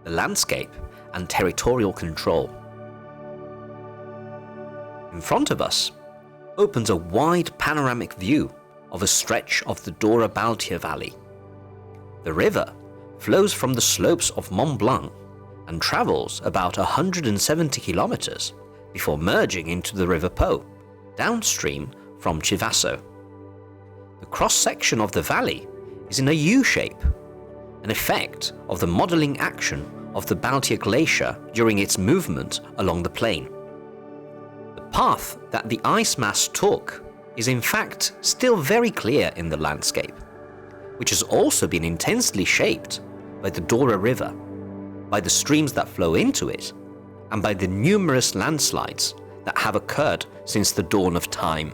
the landscape, and territorial control. In front of us opens a wide panoramic view of a stretch of the Dora Baltia Valley. The river flows from the slopes of Mont Blanc and travels about 170 kilometers before merging into the River Po, downstream from Chivasso. The cross-section of the valley is in a U-shape, an effect of the modeling action of the Baltia Glacier during its movement along the plain. The path that the ice mass took is in fact still very clear in the landscape, which has also been intensely shaped by the Dora River, by the streams that flow into it, and by the numerous landslides that have occurred since the dawn of time.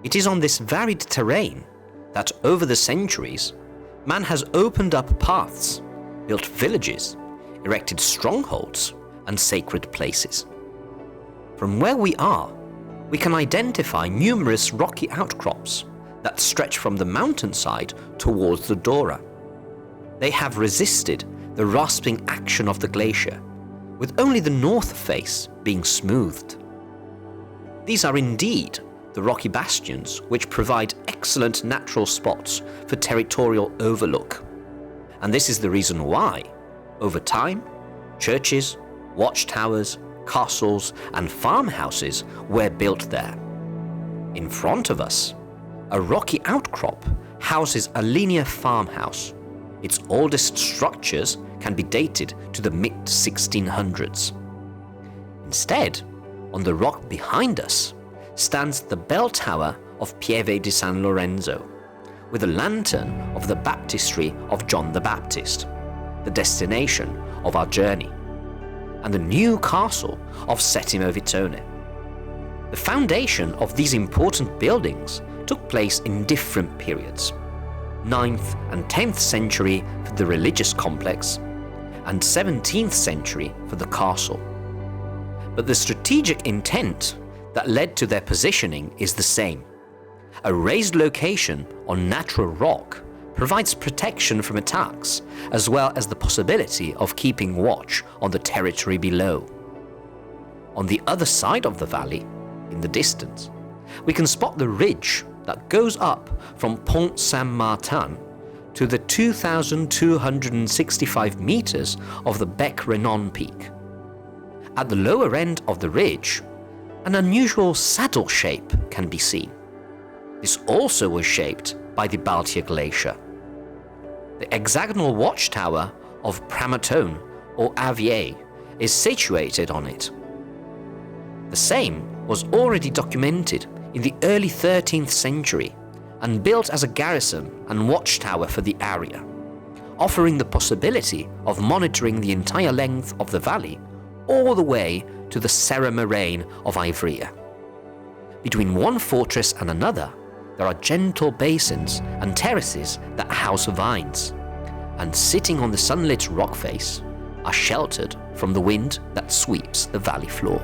It is on this varied terrain that over the centuries, man has opened up paths, built villages, erected strongholds, and sacred places. From where we are, we can identify numerous rocky outcrops that stretch from the mountainside towards the Dora. They have resisted the rasping action of the glacier, with only the north face being smoothed. These are indeed the rocky bastions which provide excellent natural spots for territorial overlook. And this is the reason why, over time, churches, watchtowers, castles, and farmhouses were built there. In front of us, a rocky outcrop houses a linear farmhouse. Its oldest structures can be dated to the mid-1600s. Instead, on the rock behind us, stands the bell tower of Pieve di San Lorenzo, with a lantern of the baptistry of John the Baptist, the destination of our journey, and the new castle of Settimo Vitone. The foundation of these important buildings took place in different periods: 9th and 10th century for the religious complex, and 17th century for the castle. But the strategic intent that led to their positioning is the same. A raised location on natural rock provides protection from attacks, as well as the possibility of keeping watch on the territory below. On the other side of the valley, in the distance, we can spot the ridge that goes up from Pont Saint-Martin to the 2,265 meters of the Bec Renon peak. At the lower end of the ridge, an unusual saddle shape can be seen. This also was shaped by the Baltia Glacier. The hexagonal watchtower of Pramatone or Avier is situated on it. The same was already documented in the early 13th century and built as a garrison and watchtower for the area, offering the possibility of monitoring the entire length of the valley all the way to the Serra Moraine of Ivrea. Between one fortress and another, there are gentle basins and terraces that house vines, and sitting on the sunlit rock face, are sheltered from the wind that sweeps the valley floor.